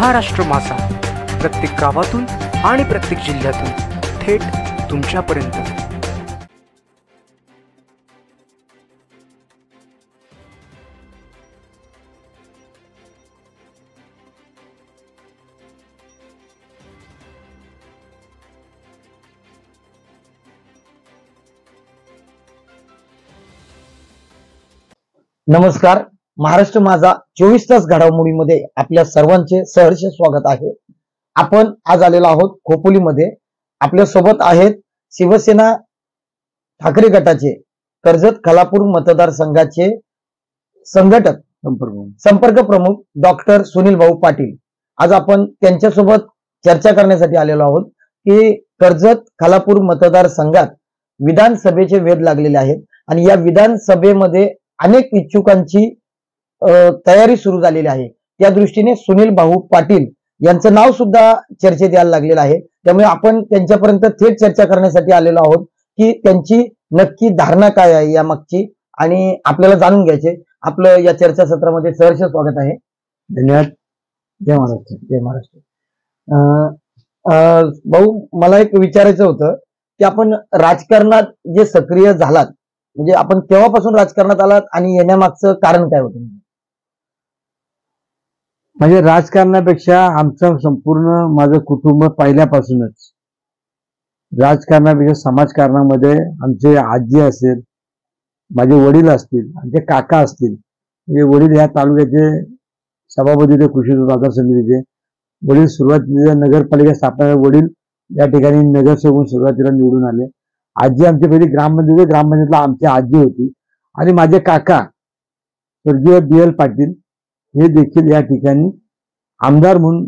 महाराष्ट्र माझा, प्रत्येक गावातून आणि प्रत्येक जिल्ह्यातून थेट तुमच्यापर्यंत। नमस्कार, महाराष्ट्र माझा 24 तास घडामोडीमध्ये आपल्या सर्वांचे सहर्ष स्वागत आहे। आपण आज आलेलो आहोत खोपोलीमध्ये। आपल्या सोबत आहेत शिवसेना ठाकरे गटाचे कर्जत खालापूर मतदारसंघाचे संघटक संपर्क प्रमुख डॉक्टर सुनील भाऊ पाटील। आज आपण त्यांच्यासोबत चर्चा करण्यासाठी आलेलो आहोत की कर्जत खालापूर मतदारसंघात विधानसभेचे वेध लागलेले आहेत आणि या विधानसभेमध्ये अनेक इच्छुकांची तयारी सुरू झालेली आहे। त्या दृष्टीने सुनील भाऊ पाटील यांचं नाव सुद्धा चर्चेत यायला लागलेलं आहे। त्यामुळे आपण त्यांच्यापर्यंत थेट चर्चा करण्यासाठी आलेलो आहोत की त्यांची नक्की धारणा काय आहे या मागची आणि आपल्याला जाणून घ्यायचे। आपलं या चर्चा सत्रामध्ये सहर्ष स्वागत आहे। धन्यवाद। जय महाराष्ट्र। जय महाराष्ट्र। भाऊ, मला एक विचारायचं होतं की आपण राजकारणात जे सक्रिय झालात, म्हणजे आपण तेव्हापासून राजकारणात आलात आणि येण्यामागचं कारण काय होतं? म्हणजे राजकारणापेक्षा आमचं संपूर्ण माझं कुटुंब पहिल्यापासूनच राजकारणापेक्षा समाजकारणामध्ये आमचे आजी असेल, माझे वडील असतील, आमचे काका असतील। म्हणजे वडील या तालुक्याचे सभापती होते कृषी बाजार समितीचे। वडील सुरुवातीला नगरपालिका स्थापना, वडील या ठिकाणी नगरसेवक सुरुवातीला निवडून आले। आजी आमची पहिली ग्रामपंचायतला आमची आजी होती आणि माझे काका स्वर्गीय BL पाटील हे देखील या ठिकाणी आमदार म्हणून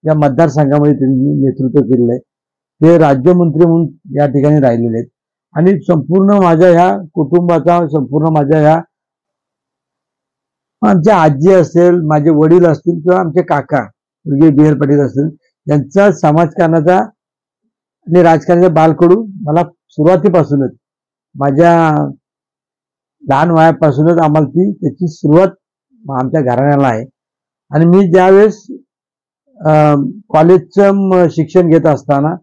या मतदारसंघामध्ये त्यांनी नेतृत्व केलेलं आहे। ते राज्यमंत्री म्हणून या ठिकाणी राहिलेले आहेत आणि संपूर्ण माझ्या ह्या कुटुंबाचा, संपूर्ण माझ्या ह्या आमच्या आजी असेल, माझे वडील असतील किंवा आमचे काका स्वर्गीय BL पाटील असतील, यांचा समाजकारणाचा आणि राजकारणाचा बालकडू मला सुरुवातीपासूनच, माझ्या लहान वयापासूनच आम्हाला त्याची सुरुवात आमच्या घराण्याला आहे। आणि मी ज्यावेळेस कॉलेजचं शिक्षण घेत असताना,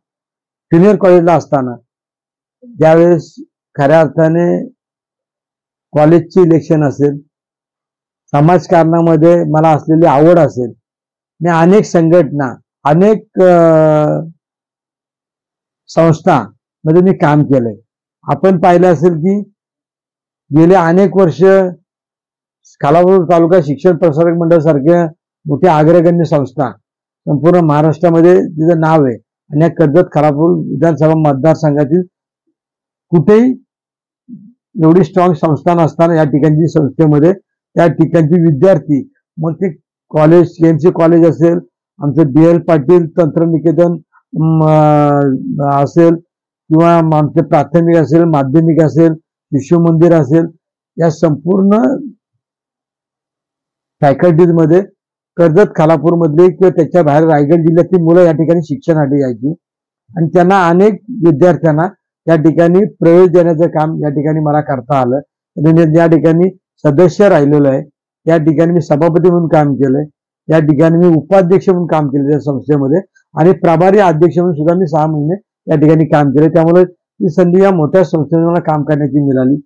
ज्युनियर कॉलेजला असताना, ज्यावेळेस खऱ्या अर्थाने कॉलेजची इलेक्शन असेल, समाजकारणामध्ये मला असलेली आवड असेल, मी अनेक संघटना, अनेक संस्था मध्ये मी काम केलंय। आपण पाहिलं असेल की गेले अनेक वर्ष खालापूर तालुका शिक्षण प्रसारक मंडळ सारख्या मोठ्या अग्रगण्य संस्था संपूर्ण महाराष्ट्रामध्ये तिचं नाव आहे आणि या कर्जत खालापूर विधानसभा मतदारसंघातील कुठेही एवढी स्ट्रॉंग संस्था नसताना या ठिकाणची संस्थेमध्ये त्या ठिकाणचे विद्यार्थी, मग ते कॉलेज, KMC कॉलेज असेल, आमचं BL पाटील तंत्रनिकेतन असेल किंवा आमचे प्राथमिक असेल, माध्यमिक असेल, शिशु मंदिर असेल, या संपूर्ण फॅकल्टीज मध्ये कर्जत खालापूर मधले किंवा त्याच्या बाहेर रायगड जिल्ह्यातील मुलं या ठिकाणी शिक्षणासाठी यायची आणि त्यांना अनेक विद्यार्थ्यांना या ठिकाणी प्रवेश देण्याचं काम या ठिकाणी मला करता आलं। या ठिकाणी सदस्य राहिलेलो आहे, त्या ठिकाणी मी सभापती म्हणून काम केलंय, या ठिकाणी मी उपाध्यक्ष म्हणून काम केलं त्या संस्थेमध्ये आणि प्रभारी अध्यक्ष म्हणून सुद्धा मी 6 महिने या ठिकाणी काम केले। त्यामुळे ही संधी या मोठ्या संस्थेने मला काम करण्याची मिळाली।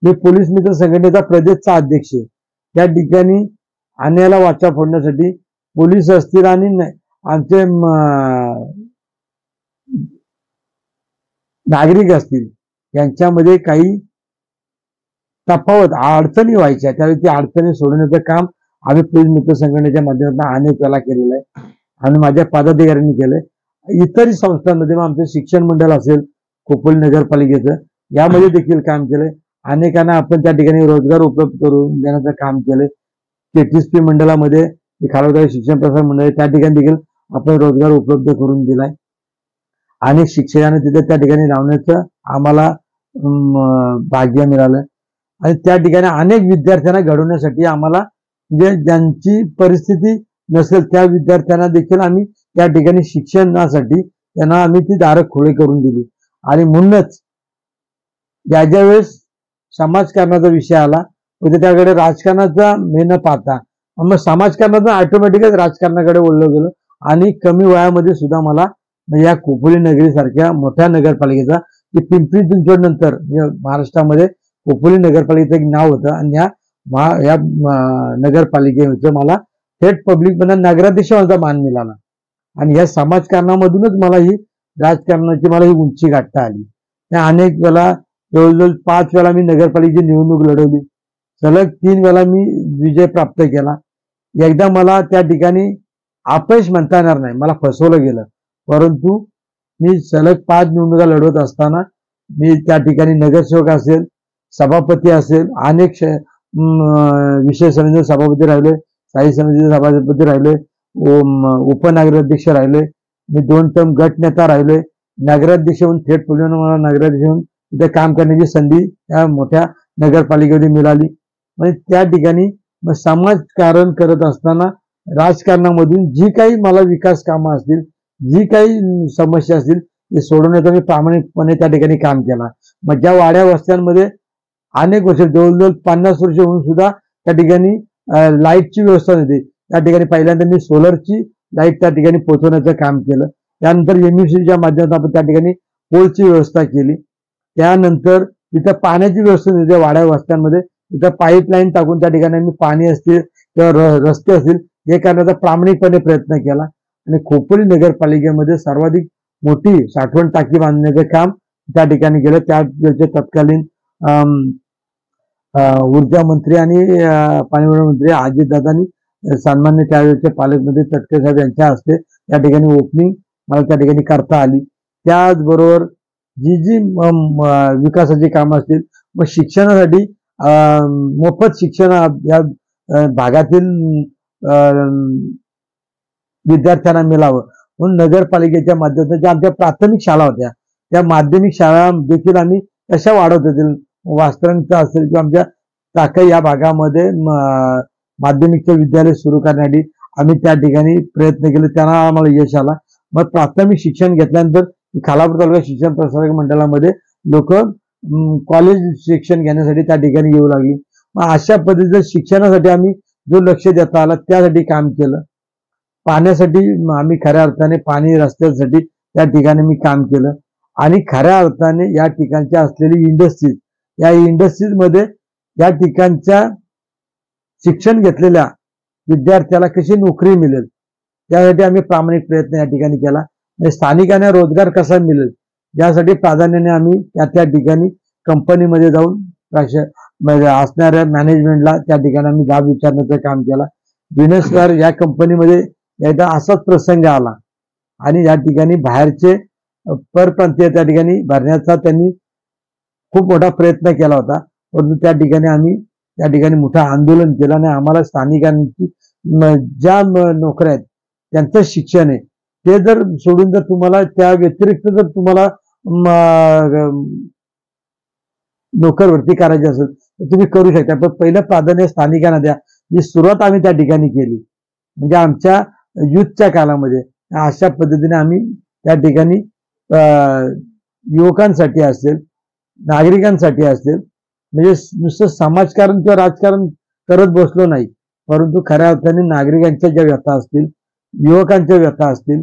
मी पोलीस मित्र संघटनेचा प्रदेशचा अध्यक्ष आहे। त्या ठिकाणी अन्यायाला वाचा फोडण्यासाठी पोलीस असतील आणि आमचे नागरिक असतील यांच्यामध्ये काही तफावत, अडचणी व्हायच्या, त्यावेळी ती अडचणी सोडवण्याचं काम आम्ही पोलीस मित्र संघटनेच्या माध्यमातून अनेक वेळा केलेलं आहे आणि माझ्या पदाधिकाऱ्यांनी केलंय। इतर संस्थांमध्ये आमचं शिक्षण मंडळ असेल, खोपोली नगरपालिकेचं, यामध्ये देखील काम केलंय। अनेकांना आपण त्या ठिकाणी रोजगार उपलब्ध करून देण्याचं काम केलंय। KTSP मंडळामध्ये खालापूर शिक्षण प्रसारक मंडळ, त्या ठिकाणी देखील आपण रोजगार उपलब्ध करून दिलाय। अनेक शिक्षकांना तिथे त्या ठिकाणी लावण्याचं आम्हाला भाग्य मिळालं आणि त्या ठिकाणी अनेक विद्यार्थ्यांना घडवण्यासाठी आम्हाला, म्हणजे ज्यांची परिस्थिती नसेल त्या विद्यार्थ्यांना देखील आम्ही त्या ठिकाणी शिक्षणासाठी त्यांना आम्ही ती दारं खुले करून दिली। आणि म्हणूनच ज्या वेळेस समाजकारणाचा विषय आला, म्हणजे त्याकडे राजकारणाचा न पाहता मग समाजकारणातून ऑटोमॅटिकच राजकारणाकडे वळलं गेलं आणि कमी वयामध्ये सुद्धा मला म्हणजे या खोपोली नगरी सारख्या मोठ्या नगरपालिकेचा पिंपरी चिंचवड नंतर महाराष्ट्रामध्ये खोपोली नगरपालिकेचं एक नाव होतं आणि या नगरपालिकेचं मला थेट पब्लिक मध्ये नगराध्यक्ष होण्याचा मान मिळाला आणि या समाजकारणामधूनच मला ही राजकारणाची मला ही उंची गाठता आली. त्या अनेक वेळा जवळजवळ 5 वेळा मी नगरपालिकेची निवडणूक लढवली. सलग 3 वेळा मी विजय प्राप्त केला. एकदा मला त्या ठिकाणी अपयश म्हणता येणार नाही, मला फसवलं गेलं, परंतु मी सलग 5 निवडणुका लढवत असताना मी त्या ठिकाणी नगरसेवक असेल, सभापती असेल, अनेक विषय समितीचे सभापती राहिले, स्थायी समितीचे सभापती राहिले, उपनगराध्यक्ष राहिले, मी 2 टर्म गट नेता राहिले, नगराध्यक्ष म्हणून थेट पुढे मला नगराध्यक्ष म्हणून तिथे काम करण्याची संधी त्या मोठ्या नगरपालिकेमध्ये मिळाली. म्हणजे त्या ठिकाणी समाजकारण करत असताना राजकारणामधून जी काही मला विकास कामं असतील, जी काही समस्या असतील ते सोडवण्याचं मी प्रामाणिकपणे त्या ठिकाणी काम केला. मग ज्या वाड्या वस्त्यांमध्ये अनेक वर्ष जवळजवळ 50 वर्ष होऊन सुद्धा त्या ठिकाणी लाईटची व्यवस्था नव्हती, त्या ठिकाणी पहिल्यांदा मी सोलरची लाईट त्या ठिकाणी पोहोचवण्याचं काम केलं. त्यानंतर MUCच्या माध्यमातून आपण त्या ठिकाणी पोलची व्यवस्था केली. त्यानंतर तिथं पाण्याची व्यवस्था नव्हती वाड्या वस्त्यांमध्ये, तिथं पाईपलाईन टाकून त्या ठिकाणी मी पाणी असतील किंवा रस्ते असतील हे करण्याचा प्रामाणिकपणे प्रयत्न केला आणि खोपोली नगरपालिकेमध्ये सर्वाधिक मोठी साठवण टाकी बांधण्याचं काम त्या ठिकाणी केलं. त्याचे तत्कालीन ऊर्जा मंत्री आणि पाणीपुरवठा मंत्री अजितदादांनी सन्मान्य त्यावेळेचे पालकमंत्री तटकरे साहेब यांच्या हस्ते त्या ठिकाणी ओपनिंग मला त्या ठिकाणी करता आली. त्याचबरोबर जी विकासाची कामं असतील, मग शिक्षणासाठी मोफत शिक्षण या भागातील विद्यार्थ्यांना मिळावं म्हणून नगरपालिकेच्या माध्यमातून ज्या आमच्या प्राथमिक शाळा होत्या त्या माध्यमिक शाळा देखील आम्ही कशा वाढवत होतील, वास्त्रंचा असेल किंवा आमच्या टाकळी या भागामध्ये माध्यमिकचं विद्यालय सुरू करण्यासाठी आम्ही त्या ठिकाणी प्रयत्न केले, त्यांना आम्हाला यश आला. मग प्राथमिक शिक्षण घेतल्यानंतर खालापूर तालुका शिक्षण प्रसारक मंडळामध्ये लोक कॉलेज शिक्षण घेण्यासाठी त्या ठिकाणी येऊ लागली. मग अशा पद्धतीचं शिक्षणासाठी आम्ही जो लक्ष देता आला त्यासाठी काम केलं. पाण्यासाठी आम्ही खऱ्या अर्थाने पाणी रस्त्यासाठी त्या ठिकाणी मी काम केलं आणि खऱ्या अर्थाने या ठिकाणच्या असलेली इंडस्ट्रीज, या इंडस्ट्रीजमध्ये या ठिकाणच्या शिक्षण घेतलेल्या विद्यार्थ्याला कशी नोकरी मिळेल त्यासाठी आम्ही प्रामाणिक प्रयत्न या ठिकाणी केला. म्हणजे स्थानिकांना रोजगार कसा मिळेल यासाठी प्राधान्याने आम्ही त्या ठिकाणी कंपनीमध्ये जाऊन असणाऱ्या मॅनेजमेंटला त्या ठिकाणी आम्ही जाब विचारण्याचं काम केला. विनसकर या कंपनीमध्ये एकदा असाच प्रसंग आला आणि या ठिकाणी बाहेरचे परप्रांतीय त्या ठिकाणी भरण्याचा त्यांनी खूप मोठा प्रयत्न केला होता, परंतु त्या ठिकाणी आम्ही त्या ठिकाणी मोठं आंदोलन केलं आणि आम्हाला स्थानिकांची ज्या नोकऱ्या आहेत त्यांचं शिक्षण आहे ते जर सोडून जर तुम्हाला त्या व्यतिरिक्त जर तुम्हाला नोकर भरती करायची असेल तर तुम्ही करू शकता, पण पहिलं प्राधान्य स्थानिकांना द्या. ही सुरुवात आम्ही त्या ठिकाणी केली. म्हणजे आमच्या युथच्या काळामध्ये अशा पद्धतीने आम्ही त्या ठिकाणी युवकांसाठी असेल, नागरिकांसाठी असेल, म्हणजे नुसतं समाजकारण किंवा राजकारण करत बसलो नाही, परंतु खऱ्या अर्थाने नागरिकांच्या ज्या व्यथा असतील, युवकांच्या व्यथा असतील,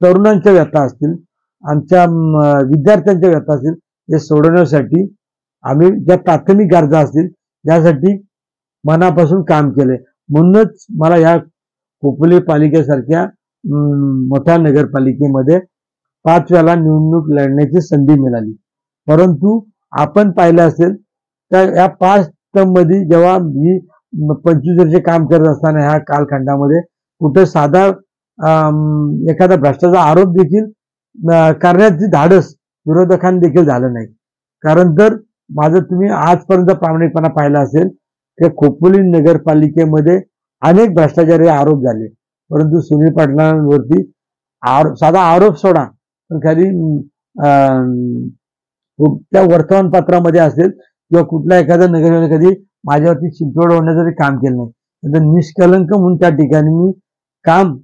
तरुणांच्या व्यथा असतील, आमच्या विद्यार्थ्यांच्या व्यथा असतील हे सोडवण्यासाठी आम्ही ज्या प्राथमिक गरजा असतील यासाठी मनापासून काम केले. म्हणूनच मला या खोपोली पालिकेसारख्या मोठ्या नगरपालिकेमध्ये 5 वेळा निवडणूक लढण्याची संधी मिळाली. परंतु आपण पाहिलं असेल तर या 5 टर्म मध्ये जेव्हा मी 25 वर्ष काम करत असताना ह्या कालखंडामध्ये कुठे साधा एखादा भ्रष्टाचा आरोप देखील करण्याची धाडस विरोधकांनी देखील झालं नाही. कारण तर माझं तुम्ही आजपर्यंत प्रामाणिकपणा पाहिला असेल की खोपोली नगरपालिकेमध्ये अनेक भ्रष्टाचारी आरोप झाले, परंतु सुनील पाटलांवरती साधा आरोप सोडा पण खाली त्या वर्तमानपत्रामध्ये असेल किंवा कुठल्या एखाद्या नगरपालिका कधी माझ्यावरती चिंचवड होण्याचं काम केलं नाही. निष्कलंक म्हणून त्या ठिकाणी मी काम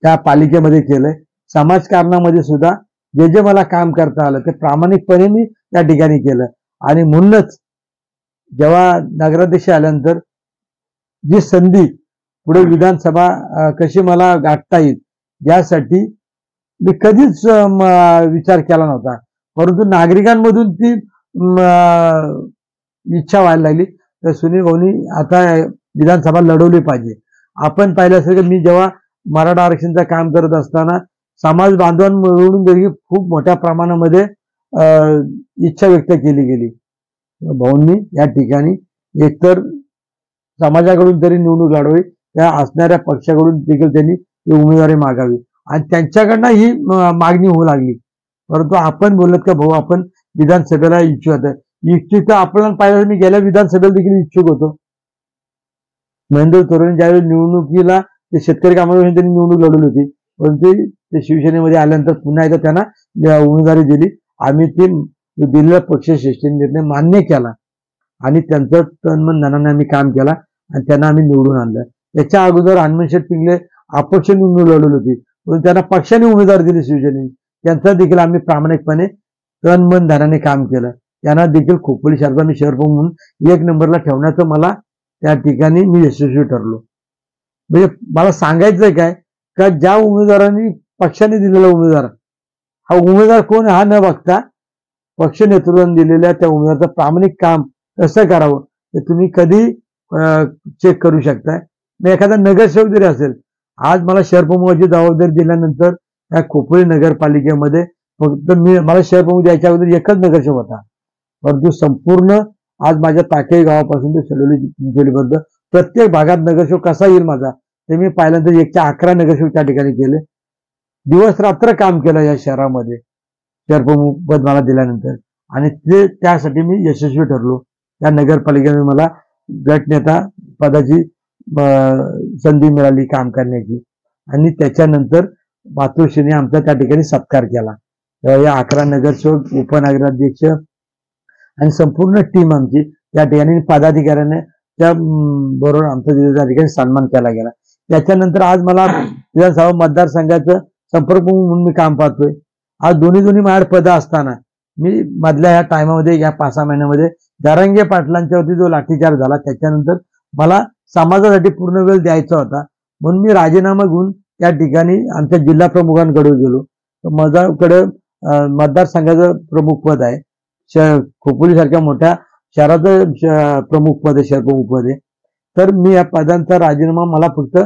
त्या पालिकेमध्ये केलंय. समाजकारणामध्ये सुद्धा जे मला काम करता आलं ते प्रामाणिकपणे मी त्या ठिकाणी केलं आणि म्हणूनच जेव्हा नगराध्यक्ष आल्यानंतर जी संधी पुढे विधानसभा कशी मला गाठता येईल यासाठी मी कधीच विचार केला नव्हता, परंतु नागरिकांमधून ती इच्छा व्हायला लागली. तर सुनील भाऊनी आता विधानसभा लढवली पाहिजे. आपण पाहिलं असेल की मी जेव्हा मराठा आरक्षणाचं काम करत असताना समाज बांधवांकडून देखील खूप मोठ्या प्रमाणामध्ये इच्छा व्यक्त केली गेली. भाऊंनी या ठिकाणी एकतर समाजाकडून तरी निवडणूक लढवावी, त्या असणाऱ्या पक्षाकडून देखील त्यांनी उमेदवारी मागावी आणि त्यांच्याकडनं ही मागणी होऊ लागली. परंतु आपण बोलत का भाऊ आपण विधानसभेला इच्छुक तर आपल्याला पाहिलं मी गेल्या विधानसभेला देखील इच्छुक होतो. महेंद्र तोरणे ज्यावेळी निवडणुकीला ते शेतकरी कामगार त्यांनी निवडणूक लढवली होती, परंतु ते शिवसेनेमध्ये आल्यानंतर पुन्हा एकदा त्यांना उमेदवारी दिली. आम्ही ते दिलेला पक्षश्रेष्ठी निर्णय मान्य केला आणि त्यांचं तनमन धनाने आम्ही काम केला आणि त्यांना आम्ही निवडून आणलं. त्याच्या अगोदर हनुमंत पिंगळे अपक्ष निवडणूक लढवली होती, पण त्यांना पक्षाने उमेदवार दिली शिवसेनेने. त्यांचा देखील आम्ही प्रामाणिकपणे तनमन धनाने काम केलं. त्यांना देखील खोपोली शहराचा मी शहर म्हणून 1 नंबरला ठेवण्याचं मला त्या ठिकाणी मी यशस्वी ठरलो. म्हणजे मला सांगायचंय काय का ज्या उमेदवारांनी पक्षाने दिलेला उमेदवार हा उमेदवार कोण हा न बघता पक्ष नेतृत्वाने दिलेल्या त्या उमेदवाराचं प्रामाणिक काम कसं करावं ते तुम्ही कधी चेक करू शकताय. मग एखादा नगरसेवक जरी असेल, आज मला शहर प्रमुखाची जबाबदारी दिल्यानंतर त्या खोपोली नगरपालिकेमध्ये फक्त मला शहर प्रमुख द्यायच्या अगोदर एकच नगरसेवक होता, परंतु संपूर्ण आज माझ्या टाकळी गावापासून ते सडोलीपर्यंत प्रत्येक भागात नगरसेवक कसा येईल माझा ते मी पाहिल्यानंतर 111 नगरसेवक त्या ठिकाणी केले. दिवस रात्र काम केलं या शहरामध्ये शहर प्रमुख पद मला दिल्यानंतर आणि ते त्यासाठी मी यशस्वी ठरलो. त्या नगरपालिकेने मला गटनेता पदाची संधी मिळाली काम करण्याची आणि त्याच्यानंतर मातोश्रीने आमचा त्या ठिकाणी सत्कार केला. या 11 नगरसेवक, उपनगराध्यक्ष आणि संपूर्ण टीम आमची त्या ठिकाणी पदाधिकाऱ्याने त्या बरोबर आमचा त्या ठिकाणी सन्मान केला गेला. त्याच्यानंतर आज मला विधानसभा मतदारसंघाचं संपर्क म्हणून मी काम पाहतोय. आज दोन्ही माझ्याकडे पदं असताना मी मधल्या या टायमामध्ये या 5-6 महिन्यामध्ये जरांगे पाटलांच्यावरती जो लाठीचार्ज झाला त्याच्यानंतर मला समाजासाठी पूर्ण वेळ द्यायचा होता, म्हणून मी राजीनामा घेऊन त्या ठिकाणी आमच्या जिल्हा प्रमुखांकडे गेलो. माझ्याकडे मतदारसंघाचं प्रमुख पद आहे, खोपोली सारख्या मोठ्या शहराचं प्रमुख पद आहे, शहर प्रमुख पद आहे. तर मी या पदांचा राजीनामा मला फक्त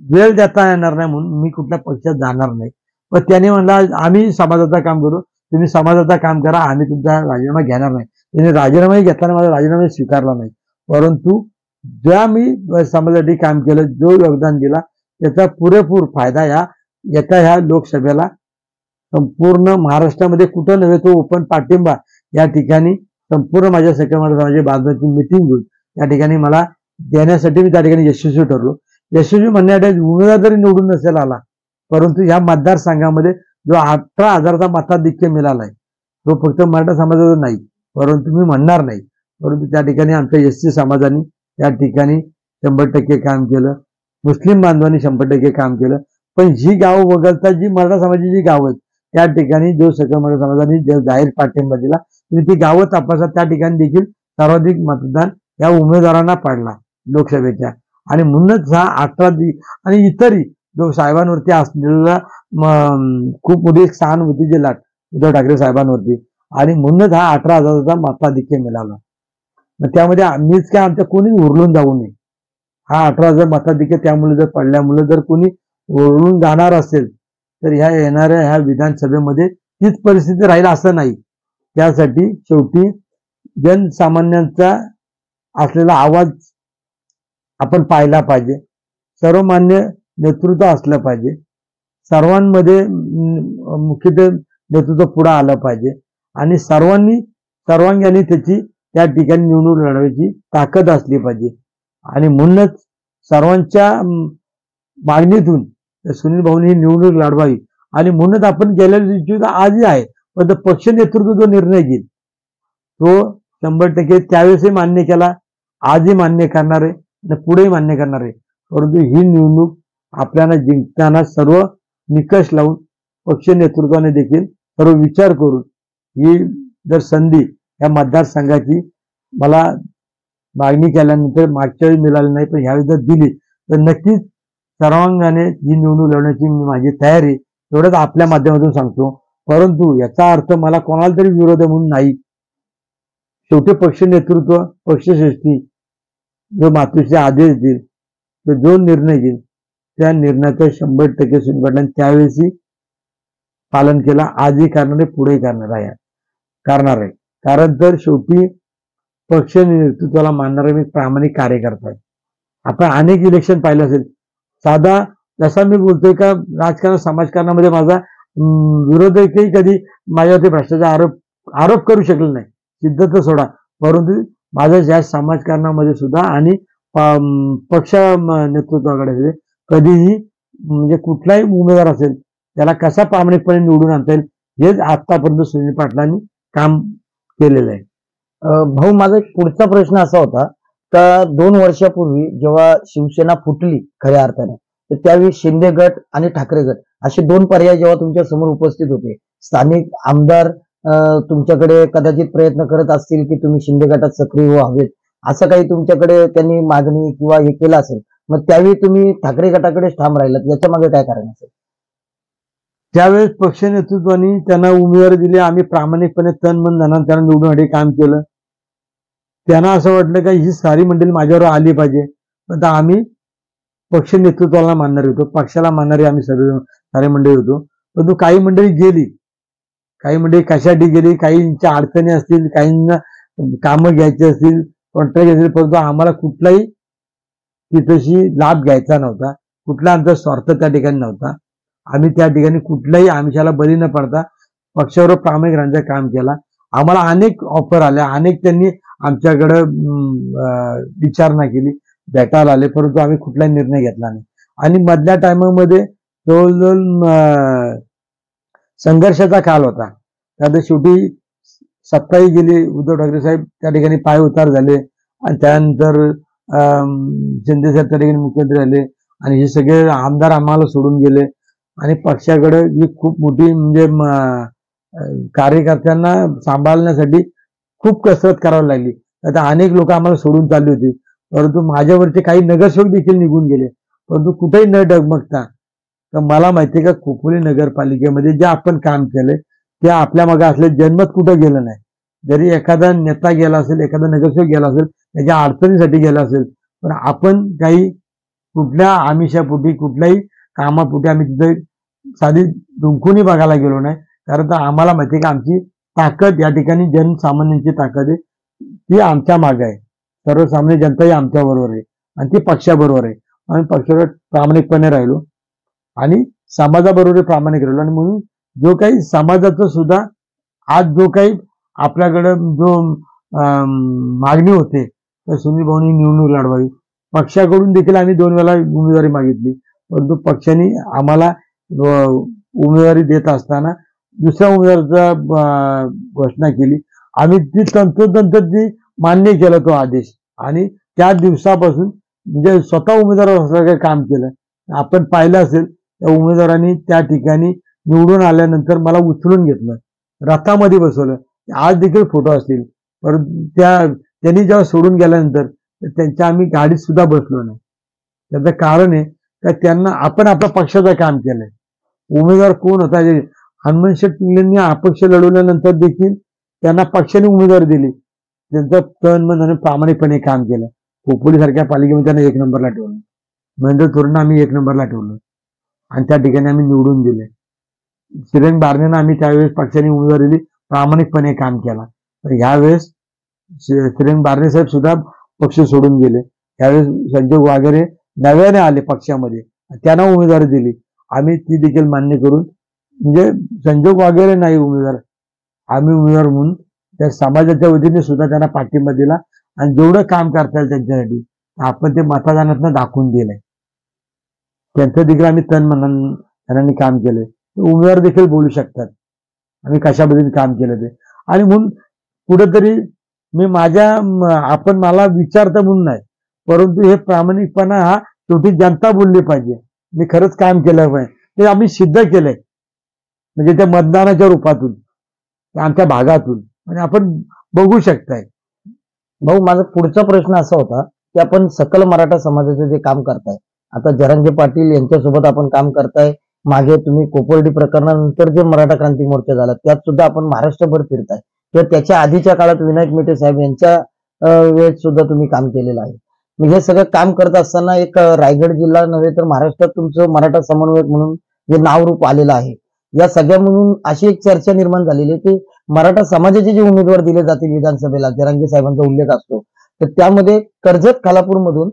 वेळ देता येणार नाही म्हणून मी कुठल्या पक्षात जाणार नाही. पण त्याने म्हणला आम्ही समाजाचं काम करू, तुम्ही समाजाचं काम करा, आम्ही तुमचा राजीनामा घेणार नाही. त्याने राजीनामाही घेताना माझा राजीनामा स्वीकारला नाही, परंतु ज्या मी समाजासाठी काम केलं, जो योगदान दिला त्याचा पुरेपूर फायदा ह्या लोकसभेला संपूर्ण महाराष्ट्रामध्ये कुठं नव्हे तो ओपन पाठिंबा या ठिकाणी संपूर्ण माझ्या सकल मराठा समाजाची बांधवांची मिटिंग घेऊन या ठिकाणी मला देण्यासाठी मी त्या ठिकाणी यशस्वी ठरलो. यशस्वी म्हणण्यासाठी उमेदवार जरी निवडून नसेल आला, परंतु या मतदारसंघामध्ये जो 18,000चा मताधिक्य मिळालाय तो फक्त मराठा समाजाचा नाही, परंतु मी म्हणणार नाही, परंतु त्या ठिकाणी आमच्या एसटी समाजाने त्या ठिकाणी 100% काम केलं, मुस्लिम बांधवांनी 100% काम केलं. पण जी गावं वगळता जी मराठा समाजाची जी गावं आहेत त्या ठिकाणी जो सकल मराठा समाजाने जाहीर पाठिंबा दिला तुम्ही ती गावं तपासा, त्या ठिकाणी देखील सर्वाधिक मतदान या उमेदवारांना पडला लोकसभेच्या. आणि म्हणूनच हा 18 आणि इतरही जो साहेबांवरती असलेला खूप मोठी सहानुभूतीची लाट उद्धव ठाकरे साहेबांवरती आणि म्हणूनच हा 18,000चा मताधिक्य मिळाला. मग त्यामध्ये मीच काय आमच्या कोणी उरलून जाऊ नये. हा 18,000 मताधिक्य त्यामुळे जर पडल्यामुळे जर कोणी उरलून जाणार असेल तर ह्या विधानसभेमध्ये तीच परिस्थिती राहील असं नाही. त्यासाठी शेवटी जनसामान्यांचा असलेला आवाज आपण पाहिला पाहिजे, सर्वमान्य नेतृत्व असलं पाहिजे, सर्वांमध्ये मुख्यतः नेतृत्व पुढे आलं पाहिजे आणि सर्वांगाने त्याची त्या ठिकाणी निवडणूक लढवायची ताकद असली पाहिजे. आणि म्हणूनच सर्वांच्या मागणीतून सुनील भाऊंनी ही निवडणूक लढवावी आणि म्हणूनच आपण गेल्या दिवशी आजही आहे, पण पक्ष नेतृत्व जो निर्णय घेईल तो 100% त्यावेळेसही मान्य केला, आजही मान्य करणार आहे आणि पुढेही मान्य करणार आहे. परंतु ही निवडणूक आपल्याला जिंकताना सर्व निकष लावून पक्ष नेतृत्वाने देखील सर्व विचार करून ही जर संधी या मतदारसंघाची मला मागणी केल्यानंतर मागच्या वेळी मिळाली नाही, पण ह्यावेळी जर दिली तर नक्कीच सर्वांगाने जी निवडणूक लढवण्याची माझी तयारी एवढंच आपल्या माध्यमातून सांगतो. परंतु याचा अर्थ मला कोणाला तरी विरोध आहे म्हणून नाही. शेवटी पक्ष नेतृत्व, पक्षश्रेष्ठी जो मातृश्री आदेश देईल, तो जो निर्णय घेईल, त्या निर्णयाचं 100% संघटना त्यावेळेस पालन केला, आजही करणार आहे, पुढेही करणार आहे. कारण तर शेवटी पक्ष नेतृत्वाला मानणारे मी प्रामाणिक कार्यकर्ता आहे. आपण अनेक इलेक्शन पाहिलं असेल. साधा जसा मी बोलतोय का राजकारण समाजकारणामध्ये माझा विरोधकही कधी माझ्यावरती भ्रष्टाचार आरोप करू शकले नाही, सिद्ध तर सोडा. परंतु माझ्या ज्या समाजकारणामध्ये सुद्धा आणि पक्ष नेतृत्वाकडे कधीही म्हणजे कुठलाही उमेदवार असेल त्याला कसा प्रामाणिकपणे निवडून आणता येईल हेच आतापर्यंत सुनील पाटलांनी काम केलेलं आहे. भाऊ, माझा एक पुढचा प्रश्न असा होता का 2 वर्षापूर्वी जेव्हा शिवसेना फुटली खऱ्या अर्थाने, तर त्यावेळी शिंदे गट आणि ठाकरे गट असे 2 पर्याय जेव्हा तुमच्या समोर उपस्थित होते, स्थानिक आमदार तुमच्याकडे कदाचित प्रयत्न करत असतील की तुम्ही शिंदे गटात सक्रिय व्हावेत, असं काही तुमच्याकडे त्यांनी मागणी किंवा हे केलं असेल, मग त्यावेळी तुम्ही ठाकरे गटाकडेच ठाम राहिलात, याच्या मागे काय कारण असेल? त्यावेळेस पक्ष नेतृत्वाने त्यांना उमेदवारी दिली. आम्ही प्रामाणिकपणे तन मन धनानं त्यांना निवडून काम केलं. त्यांना असं वाटलं का ही सारी मंडळी माझ्यावर आली पाहिजे, पण आम्ही पक्ष नेतृत्वाला मानणारे होतो, पक्षाला मानणारे आम्ही सारे मंडळी होतो. परंतु काही मंडळी गेली, काही मंडळी कशासाठी गेली, काहींच्या अडचणी असतील, काहींना कामं घ्यायची असतील, कॉन्ट्रॅक्ट घ्यायचे, परंतु आम्हाला कुठलाही तिथशी लाभ घ्यायचा नव्हता, कुठला आमचा स्वार्थ त्या ठिकाणी नव्हता. आम्ही त्या ठिकाणी कुठल्याही आमिषाला बळी न पडता पक्षावर प्रामाणिक राहण्याचं काम केला. आम्हाला अनेक ऑफर आल्या, अनेक त्यांनी आमच्याकडे विचारणा केली, भेटायला आले, परंतु आम्ही कुठलाही निर्णय घेतला नाही. आणि मधल्या टायमामध्ये जवळजवळ संघर्षाचा काल होता. त्यात शेवटी सत्ताही गेली, उद्धव ठाकरे साहेब त्या ठिकाणी पाय उतार झाले आणि त्यानंतर शिंदे साहेब त्या ठिकाणी मुख्यमंत्री झाले आणि हे सगळे आमदार आम्हाला सोडून गेले आणि पक्षाकडे ही खूप मोठी म्हणजे कार्यकर्त्यांना सांभाळण्यासाठी खूप कसरत करावी लागली. आता अनेक लोक आम्हाला सोडून चालली होती, परंतु माझ्यावरचे काही नगरसेवक देखील निघून गेले, परंतु कुठेही न डगमगता. तर मला माहिती आहे का खोपोली नगरपालिकेमध्ये जे आपण काम केले ते आपल्या मागे असले जन्मत कुठं गेलं नाही. जरी एखादा नेता गेला असेल, एखादा नगरसेवक गेला असेल, त्याच्या अडचणीसाठी गेला असेल, पण आपण काही कुठल्या आमिषापोटी कुठल्याही कामापोटी आम्ही तिथे साधी दुंखुनी बघायला गेलो नाही. कारण तर आम्हाला माहिती आहे की आमची ताकद या ठिकाणी जनसामान्यांची ताकद आहे, ती आमच्या मागे आहे. सर्वसामान्य जनताही आमच्या बरोबर आहे आणि ती पक्षाबरोबर आहे. आम्ही पक्षावर प्रामाणिकपणे राहिलो आणि समाजाबरोबर प्रामाणिक राहिलो आणि म्हणून जो काही समाजाचं सुद्धा आज जो काही आपल्याकडे जो मागणी होते तर सुनील भाऊंनी निवडणूक लढवावी. पक्षाकडून देखील आम्ही 2 वेळा उमेदवारी मागितली, परंतु पक्षाने आम्हाला उमेदवारी देत असताना दुसऱ्या उमेदवाराचा घोषणा केली. आम्ही ती तंतोतंत ती मान्य केला तो आदेश आणि त्या दिवसापासून म्हणजे स्वतः उमेदवाराचं काम केलं. आपण पाहिलं असेल त्या उमेदवारांनी त्या ठिकाणी निवडून आल्यानंतर मला उचलून घेतलं, रथामध्ये बसवलं. आज देखील फोटो असतील, परंतु त्यांनी जेव्हा सोडून गेल्यानंतर त्यांच्या आम्ही गाडीत सुद्धा बसलो नाही. त्याचं कारण आहे का त्यांना आपण आपल्या पक्षाचं काम केलंय. उमेदवार कोण होता, हनुमंत शेठ पिंगलेंनी अपक्ष लढवल्यानंतर देखील त्यांना पक्षाने उमेदवारी दिली. त्यांचं तन मन आणि प्रामाणिकपणे काम केलं. खोपोली सारख्या पालिकेमध्ये त्यांना 1 नंबरला ठेवलं, महेंद्र थोरांना आम्ही 1 नंबरला ठेवलं आणि त्या ठिकाणी आम्ही निवडून दिले. श्रीरंग बारणेंना आम्ही त्यावेळेस पक्षाने उमेदवारी दिली, प्रामाणिकपणे काम केला. तर ह्यावेळेस श्रीरंग बारणे साहेब सुद्धा पक्ष सोडून गेले. त्यावेळेस संजोग वगैरे नव्याने आले पक्षामध्ये, त्यांना उमेदवारी दिली. आम्ही ती देखील मान्य करून म्हणजे संजोग वगैरे नाही उमेदवार, आम्ही उमेदवार म्हणून त्या समाजाच्या वतीने सुद्धा त्यांना पाठिंबा दिला आणि जेवढं काम करता येईल त्यांच्यासाठी आपण ते मतदानातनं दाखवून दिलंय. त्यांचं देखील आम्ही तन मनाने काम केलंय. उमेदवार देखील बोलू शकतात आम्ही कशा पद्धतीने काम केलं ते. आणि म्हणून कुठेतरी मी आपण मला विचारतं म्हणून नाही, परंतु हे प्रामाणिकपणा हा शेवटी जनता बोलली पाहिजे. मी खरंच काम केलं पाहिजे ते आम्ही सिद्ध केलंय, म्हणजे त्या मतदानाच्या रूपातून आमच्या भागातून आणि आपण बघू शकताय भाऊ, माझा पुढचा प्रश्न असा होता की आपण सकल मराठा समाजाचं जे काम करताय, आता जरांगे पाटील यांच्यासोबत आपण काम करताय, मागे तुम्ही कोपर्डी प्रकरणानंतर जे मराठा क्रांती मोर्चा झाला त्यात सुद्धा आपण महाराष्ट्रभर फिरताय, किंवा त्याच्या आधीच्या काळात विनायक मेटे साहेब यांच्या वेळेत सुद्धा तुम्ही काम केलेलं आहे. मग हे सगळं काम करत असताना एक रायगड जिल्हा नव्हे तर महाराष्ट्रात तुमचं मराठा समन्वयक म्हणून जे नावरूप आलेलं आहे, या सगळ्या म्हणून अशी एक चर्चा निर्माण झालेली आहे की मराठा समाजाचे जे उमेदवार दिले जातील विधानसभेला, जरांगे साहेबांचा उल्लेख असतो, तर त्यामध्ये कर्जत खालापूर मधून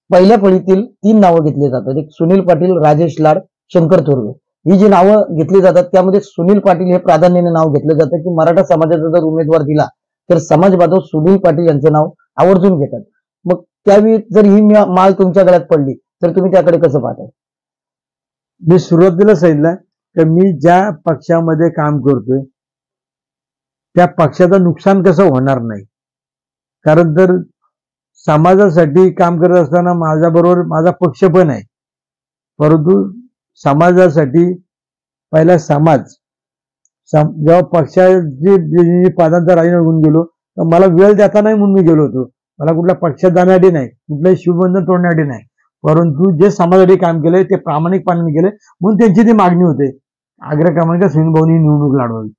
पहिल्या फळीतील 3 नावं घेतली जातात. एक सुनील पाटील, राजेश लाड, शंकर थोरवे, ही जी नावं घेतली जातात त्यामध्ये सुनील पाटील हे प्राधान्याने नाव घेतलं जातं की मराठा समाजाचा जर उमेदवार दिला तर समाज बांधव सुनील पाटील यांचं नाव आवर्जून घेतात. मग त्यावेळी जर ही माळ तुमच्या गळ्यात पडली तर तुम्ही त्याकडे कसं पाहताय? मी सुरुवातीला सांगितलं की मी ज्या पक्षामध्ये काम करतोय त्या पक्षाचं नुकसान कसं होणार नाही. कारण तर समाजासाठी काम करत असताना माझ्याबरोबर माझा पक्ष पण आहे, परंतु समाजासाठी पहिला समाज जेव्हा पक्षाची पदांचा राजीनामा घेऊन गेलो तर मला वेळ देता नाही म्हणून मी गेलो होतो. मला कुठल्या पक्षात जाण्यासाठी नाही, कुठल्याही शिवबंधन तोडण्यासाठी नाही, परंतु जे समाजासाठी काम केलंय ते प्रामाणिकपणाने केले म्हणून त्यांची ती मागणी होते. आग्रह क्रमांक सुनील भाऊंनी निवडणूक लढवावी,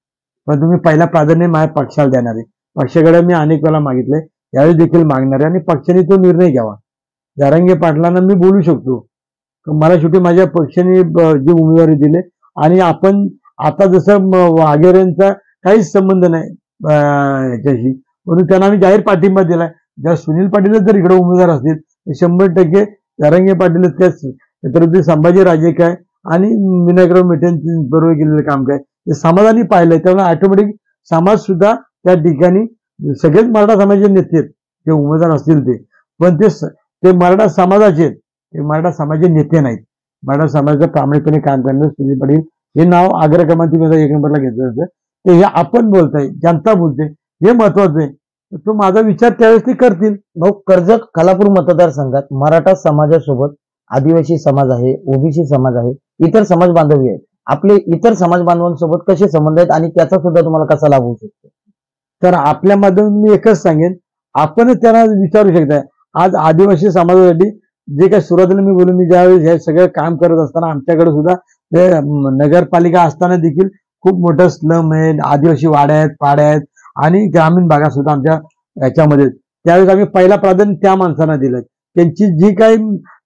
पण तुम्ही पहिला प्राधान्य माझ्या पक्षाला देणार आहे. पक्षाकडे मी अनेक वेळा मागितलंय, यावेळी देखील मागणार आहे आणि पक्षाने तो निर्णय घ्यावा. जरांगे पाटलांना मी बोलू शकतो, मला शेवटी माझ्या पक्षाने जे उमेदवारी दिले आणि आपण आता जसं वाघेरेंचा काहीच संबंध नाही याच्याशी, म्हणून त्यांना आम्ही जाहीर पाठिंबा दिलाय. जर सुनील पाटीलच जर इकडे उमेदवार असतील तर 100% जरांगे पाटीलच त्याच छत्रपती संभाजीराजे काय आणि विनायकराव मेटेंची बरोबर केलेलं काम काय ते समाजाने पाहिलंय. त्यामुळे ऑटोमॅटिक समाज सुद्धा त्या ठिकाणी सगळेच मराठा समाजाचे नेते जे उमेदवार असतील पण ते मराठा समाजाचे, ते मराठा समाजाचे नेते नाहीत. मराठा समाजाचं प्रामाणिकपणे काम करणारे सुनील पाटील हे नाव आग्रह क्रमांक 1 नंबरला घेतलं जातं. ते हे आपण बोलताय, जनता बोलते, हे महत्वाचं आहे. तो माझा विचार त्यावेळेस ते करतील. भाऊ, कर्जत खालापूर मतदारसंघात मराठा समाजासोबत आदिवासी समाज आहे, ओबीसी समाज आहे, इतर समाज बांधवी आहेत. आपले इतर समाज बांधवांसोबत कसे संबंध आहेत आणि त्याचा सुद्धा तुम्हाला कसा लाभ होऊ शकतो? तर आपल्या माध्यमातून मी एकच सांगेन, आपणच त्यांना विचारू शकताय. आज आदिवासी समाजासाठी जे काही सुरुवातीला मी बोलून, मी ज्यावेळेस हे सगळं काम करत असताना आमच्याकडे सुद्धा ते नगरपालिका असताना देखील खूप मोठं स्लम आहे, आदिवासी वाड्या आहेत, पाड्या आहेत आणि ग्रामीण भागात सुद्धा आमच्या याच्यामध्ये त्यावेळेस आम्ही पहिला प्राधान्य त्या माणसांना दिलं. त्यांची जी काही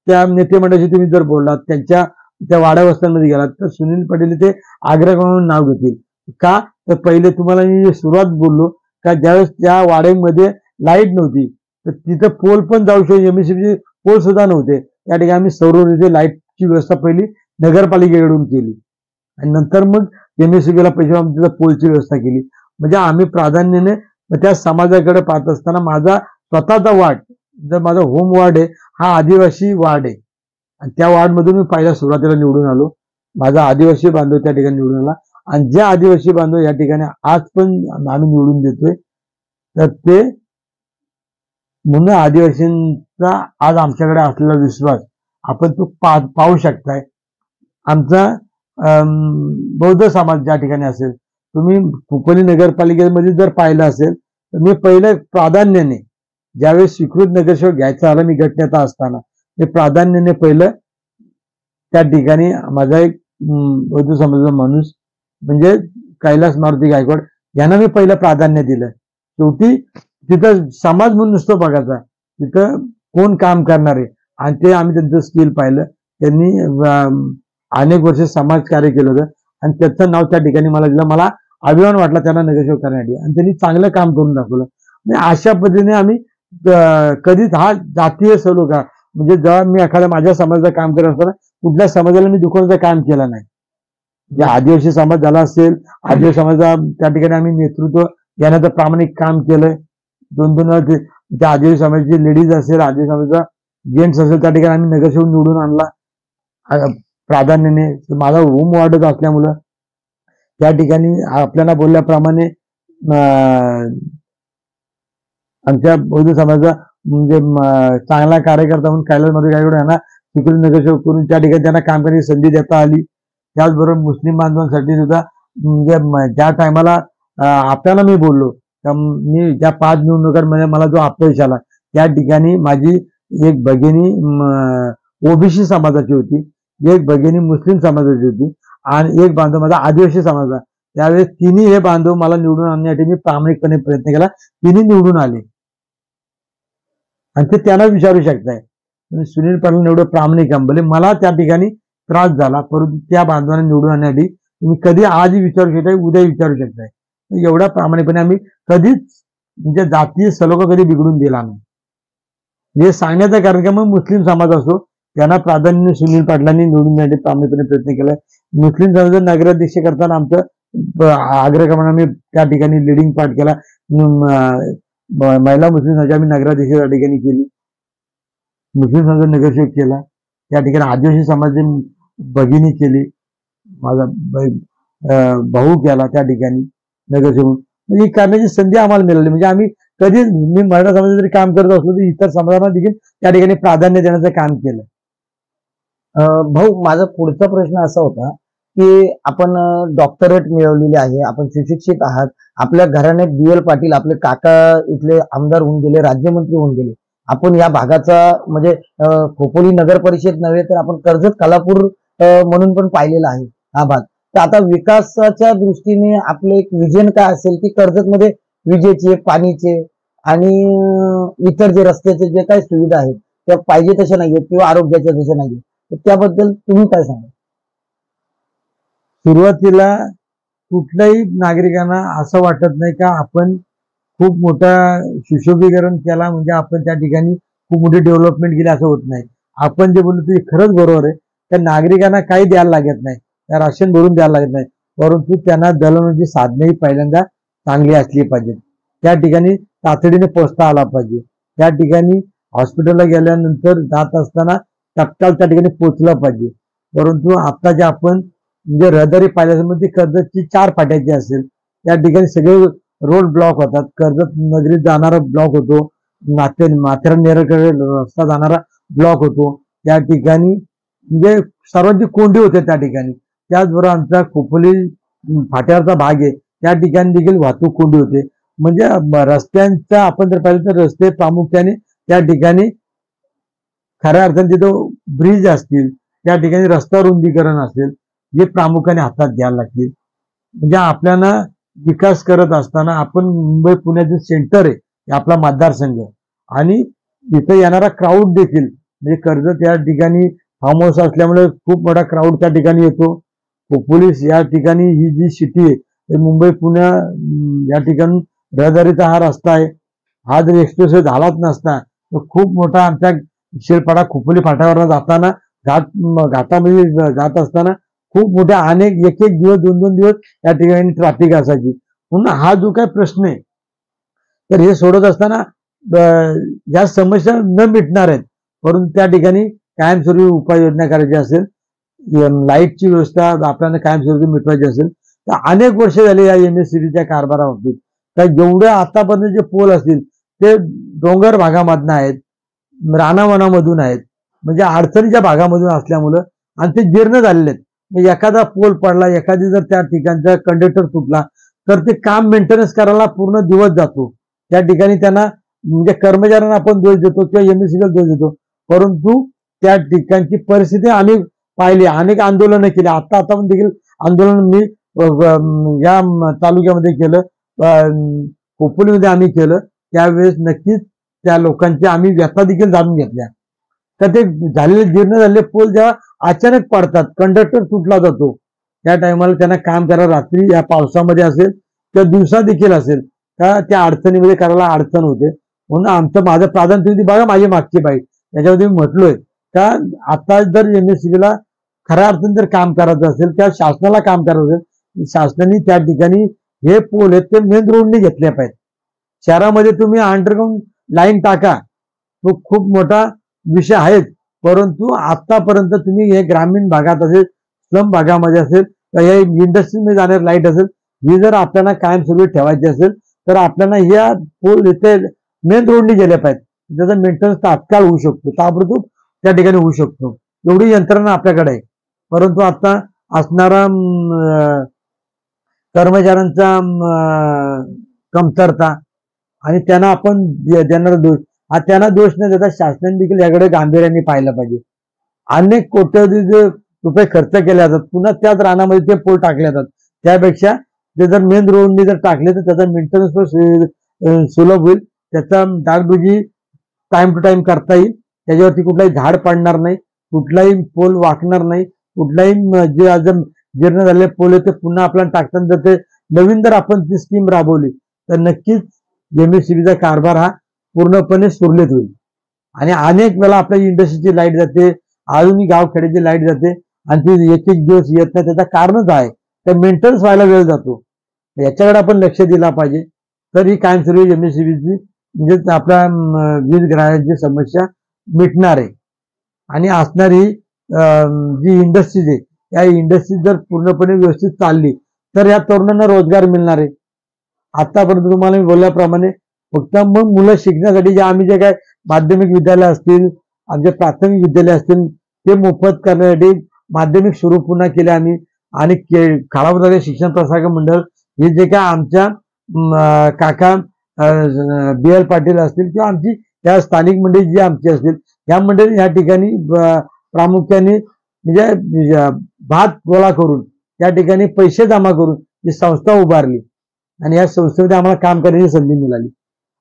त्या नेते मंडळाशी तुम्ही जर बोललात, त्यांच्या त्या वाड्या वस्त्यांमध्ये गेलात तर सुनील पाटील ते आग्रह करून नाव घेतील. का तर पहिले तुम्हाला मी सुरुवात बोललो का ज्यावेळेस त्या वाड्यामध्ये लाईट नव्हती तर तिथं पोल पण जाऊ शकतो, एमएससीबी पोल सुद्धा नव्हते. त्या ठिकाणी आम्ही सौर ऊर्जेची लाईटची व्यवस्था पहिली नगरपालिकेकडून केली आणि नंतर मग एमएससीबीला पैसे तिथं पोलची व्यवस्था केली. म्हणजे आम्ही प्राधान्याने त्या समाजाकडे पाहत असताना माझा स्वतःचा वार्ड, जर माझा होम वार्ड आहे हा आदिवासी वार्ड आहे आणि त्या वार्डमधून मी पहिल्या सुरुवातीला निवडून आलो. माझा आदिवासी बांधव त्या ठिकाणी निवडून आला आणि जे आदिवासी बांधव या ठिकाणी आज पण आम्ही निवडून देतोय, तर ते म्हणून आदिवासींचा आज आमच्याकडे असलेला विश्वास आपण तो पाहू शकताय. आमचा बौद्ध समाज ज्या ठिकाणी असेल, तुम्ही खोपोली नगरपालिकेमध्ये जर पाहिलं असेल तर मी पहिले प्राधान्याने ज्यावेळेस स्वीकृत नगरसेवक घ्यायचा आला, मी गटनेता असताना मी प्राधान्याने पहिलं त्या ठिकाणी माझा एक बौद्ध समाजाचा माणूस म्हणजे कैलास मारुती गायकवाड यांना मी पहिलं प्राधान्य दिलं. शेवटी तिथं समाज म्हणून नुसतं बघायचा, तिथं कोण काम करणार आहे आणि ते आम्ही त्यांचं स्किल पाहिलं. त्यांनी अनेक वर्ष समाज कार्य केलं होतं आणि त्याचं नाव त्या ठिकाणी मला दिलं. मला अभिमान वाटला त्यांना नगरसेवक करण्यासाठी आणि त्यांनी चांगलं काम करून दाखवलं. म्हणजे अशा पद्धतीने आम्ही कधीच हा जातीय सलोखा का म्हणजे जेव्हा मी एखाद्या माझ्या समाजाचं काम करत असताना कुठल्या समाजाला मी दुखवण्याचं काम केलं नाही. जे आदिवासी समाज झाला असेल, आदिवासी समाजा त्या ठिकाणी आम्ही नेतृत्व घेण्याचं प्रामाणिक काम केलंय. 2-2 वेळा त्या आदिवासी समाजाची लेडीज असेल, आदिवासी समाजाचा जेंट्स असेल, त्या ठिकाणी आम्ही नगरसेवक निवडून आणला प्राधान्याने. माझा होम वार्डच असल्यामुळं त्या ठिकाणी आपल्याला बोलल्याप्रमाणे आमच्या बौद्ध समाजाचा म्हणजे चांगला कार्यकर्ता म्हणून कैलास मारुती गायकवाड यांना स्वीकृत नगरसेवक करून त्या ठिकाणी त्यांना काम करण्याची संधी देता आली. त्याचबरोबर मुस्लिम बांधवांसाठी सुद्धा म्हणजे ज्या टायमाला आपल्याला मी बोललो मी ज्या 5 निवडणुकांमध्ये मला जो अपयश आला त्या ठिकाणी माझी एक भगिनी ओबीसी समाजाची होती, एक भगिनी मुस्लिम समाजाची होती आणि एक बांधव माझा आदिवासी समाजाचा. त्यावेळेस तिन्ही हे बांधव मला निवडून आणण्यासाठी मी प्रामाणिकपणे प्रयत्न केला. तिन्ही निवडून आले आणि ते त्यांना विचारू शकताय. सुनील पाटील एवढं प्रामाणिक आहे, भले मला त्या ठिकाणी त्रास झाला, परंतु त्या बांधवांना निवडून आणण्यासाठी तुम्ही कधी आजही विचारू शकताय, उद्या विचारू शकताय. एवढ्या प्रामाणिकपणे आम्ही कधीच म्हणजे जातीय सलोखा कधी बिघडून दिला नाही. हे सांगण्याचं कारण की मग मुस्लिम समाज असो त्यांना प्राधान्य सुनील पाटलांनी निवडून देण्यासाठी प्रामाणिकपणे प्रयत्न केलाय. मुस्लिम समाजाचा नगराध्यक्ष करताना आमचं आग्रहप्रमाणे आम्ही त्या ठिकाणी लिडिंग पार्ट केला. महिला मुस्लिम समाजाची आम्ही नगराध्यक्ष त्या ठिकाणी केली, मुस्लिम समाजाचा नगरसेवक केला, त्या ठिकाणी आदिवासी समाजाची भगिनी केली, माझा भाऊ केला त्या ठिकाणी नगरसेवक. म्हणजे ही करण्याची संधी आम्हाला मिळाली. म्हणजे आम्ही कधी मी मराठा समाजात जरी काम करत असलो तर इतर समाजांना देखील त्या ठिकाणी प्राधान्य देण्याचं काम केलं. भाऊ, माझा पुढचा प्रश्न असा होता की आपण डॉक्टरेट मिळवलेली आहे, आपण सुशिक्षित आहात, आपल्या घराण्यात BL पाटील आपले काका इथले आमदार होऊन गेले, राज्यमंत्री होऊन गेले. आपण या भागाचा म्हणजे खोपोली नगर परिषद नव्हे तर आपण कर्जत कालापूर म्हणून पण पाहिलेला आहे हा भाग. तर आता विकासाच्या दृष्टीने आपलं एक विजन काय असेल की कर्जतमध्ये विजेचे, पाणीचे आणि इतर जे रस्त्याचे जे काही सुविधा आहेत त्या पाहिजे तशा नाहीयेत किंवा आरोग्याच्या तशा नाहीयेत, तर त्याबद्दल तुम्ही काय सांगा? सुरुवातीला कुठल्याही नागरिकांना असं वाटत नाही का आपण खूप मोठा सुशोभीकरण केला म्हणजे आपण त्या ठिकाणी खूप मोठी डेव्हलपमेंट केली असं होत नाही. आपण जे बोलतो ते खरंच बरोबर आहे. त्या नागरिकांना काही द्यायला लागत नाही, त्या राशन भरून द्यायला लागत नाही, परंतु त्यांना दळणवळणाची साधनेही पहिल्यांदा चांगली असली पाहिजेत. त्या ठिकाणी तातडीने पोहोचता आला पाहिजे. त्या ठिकाणी हॉस्पिटलला गेल्यानंतर जात असताना तत्काळ त्या ठिकाणी पोहोचलं पाहिजे. परंतु आता जे आपण म्हणजे रहदारी पाहिल्यासमोर ती कर्जतची 4 फाट्याची असेल, त्या ठिकाणी सगळे रोड ब्लॉक होतात. कर्जत नगरीत जाणारा ब्लॉक होतो, माथेरान नेरळकडे रस्ता जाणारा ब्लॉक होतो. त्या ठिकाणी म्हणजे सर्वांची कोंडी होते त्या ठिकाणी. त्याचबरोबर आमचा खोपोली फाट्यावरचा भाग आहे, त्या ठिकाणी देखील वाहतूक कोंडी होते. म्हणजे रस्त्यांचा आपण जर पाहिलं तर रस्ते प्रामुख्याने त्या ठिकाणी खऱ्या अर्थाने तिथं ब्रिज असतील, त्या ठिकाणी रस्ता रुंदीकरण असेल, हे प्रामुख्याने हातात घ्यायला लागतील. म्हणजे आपल्याला विकास करत असताना आपण मुंबई पुण्याचे सेंटर आहे आपला मतदारसंघ आणि तिथं येणारा क्राऊड देखील म्हणजे कर्जत या ठिकाणी फार्म हाऊस असल्यामुळे खूप मोठा क्राऊड त्या ठिकाणी येतो. पोलीस या ठिकाणी ही जी सिटी आहे मुंबई पुण्या या ठिकाणी रहदारीचा हा रस्ता आहे. हा जर एक्सप्रेसवे झालाच नसता तर खूप मोठा आमच्या शिरपाडा खोपोली फाट्यावर जाताना घाटामध्ये जात असताना खूप मोठ्या अनेक एक दिवस 2 दिवस या ठिकाणी ट्रॅफिक असायची. म्हणून हा जो काही प्रश्न आहे तर हे सोडत असताना या समस्या न मिटणार आहेत, परंतु त्या ठिकाणी कायमस्वरूपी उपाययोजना करायची असेल, लाईटची व्यवस्था आपल्याला कायमस्वरूपी मिटवायची असेल तर अनेक वर्ष झाले या MSCDच्या कारभाराबाबतीत. तर जेवढे आतापर्यंत जे पोल असतील ते डोंगर भागामधून आहेत, रानावनामधून आहेत, म्हणजे अडचणीच्या भागामधून असल्यामुळं आणि ते जीर्ण झालेले आहेत. म्हणजे एखादा पोल पडला, एखादी जर त्या ठिकाणचा कंडक्टर तुटला तर ते काम मेंटेनन्स करायला पूर्ण दिवस जातो. त्या ठिकाणी त्यांना म्हणजे कर्मचाऱ्यांना आपण दोष देतो किंवा MSCDला दोष देतो, परंतु त्या ठिकाणची परिस्थिती आम्ही पाहिली, अनेक आंदोलनं केली. आता पण देखील आंदोलन मी या तालुक्यामध्ये केलं, खोपोलीमध्ये आम्ही केलं. त्यावेळेस नक्कीच त्या लोकांची आम्ही व्यथा देखील जाणून घेतल्या. तर ते झालेले जीर्ण झालेले पोल जेव्हा अचानक पडतात, कंडक्टर तुटला जातो, त्या टायमाला त्यांना काम करायला रात्री या पावसामध्ये असेल किंवा दिवसा देखील असेल का त्या अडचणीमध्ये करायला अडचण होते. म्हणून माझं प्राधान्य तुम्ही बघा माझी मागची बाईट त्याच्यामध्ये मी म्हटलोय का आता जर MSCBला खऱ्या अर्थाने जर काम करायचं असेल किंवा शासनाला काम करायचं असेल, शासनाने त्या ठिकाणी हे पोल आहेत ते मेन रोडने घेतले पाहिजे. शहरामध्ये तुम्ही अंडरग्राऊंड लाईन टाका, तो खूप मोठा विषय आहेत, परंतु आतापर्यंत तुम्ही हे ग्रामीण भागात असेल, स्लम भागामध्ये असेल किंवा या इंडस्ट्रीमध्ये जाणारी लाईट असेल, ही जर आपल्याला कायमस्वरूपी ठेवायची असेल तर आपल्याला या पोल इथे मेन रोडने गेले पाहिजे. त्याचा मेंटेनन्स तात्काळ होऊ शकतो, ताबडतोब त्या ठिकाणी होऊ शकतो, एवढी यंत्रणा आपल्याकडे आहे. परंतु आता असणारा कर्मचाऱ्यांचा कमतरता आणि त्यांना आपण देणारा दोष, हा त्यांना दोष न देता शासनाने देखील याकडे गांभीर्याने पाहिलं पाहिजे. अनेक कोट्यवधी रुपये खर्च केले जातात, पुन्हा त्याच रानामध्ये ते पूल टाकले जातात. त्यापेक्षा ते जर मेन रोडनी जर टाकले तर त्याचा मेंटेनन्स सुलभ होईल, त्याचा डागडुजी टाइम टू टाइम करता येईल, त्याच्यावरती कुठलाही झाड पडणार नाही, कुठलाही पोल वाकणार नाही, कुठलाही जे आज जीर्ण झालेले पोल आहे ते पुन्हा आपल्याला टाकताना जर ते नवीन जर आपण ती स्कीम राबवली तर नक्कीच MSCBचा कारभार हा पूर्णपणे सुरळीत होईल. आणि अनेक वेळा आपल्या इंडस्ट्रीची लाईट जाते, अजूनही गावखेड्याची लाईट जाते आणि ती एक दिवस येत नाही, त्याचं कारणच आहे तर मेंटेनन्स व्हायला वेळ जातो. याच्याकडे आपण लक्ष दिला पाहिजे, तर ही कायमस्वरूपी MSCBची म्हणजे आपल्या वीज ग्राहकांची समस्या मिटणार आहे. आणि असणारी जी इंडस्ट्रीज आहे या इंडस्ट्री जर पूर्णपणे व्यवस्थित चालली तर या तरुणांना रोजगार मिळणार आहे. आतापर्यंत तुम्हाला मी बोलल्याप्रमाणे फक्त मग मुलं शिकण्यासाठी जे आम्ही जे काय माध्यमिक विद्यालय असतील, आमचे प्राथमिक विद्यालय असतील ते मोफत करण्यासाठी माध्यमिक सुरू पुन्हा केले आम्ही. आणि खालापूर शिक्षण प्रसारक मंडळ हे जे काय आमच्या काका BL पाटील असतील किंवा आमची या स्थानिक मंडळी जी आमची असतील या मंडळी या ठिकाणी प्रामुख्याने म्हणजे भात गोळा करून त्या ठिकाणी पैसे जमा करून ही संस्था उभारली आणि या संस्थेमध्ये आम्हाला काम करण्याची संधी मिळाली.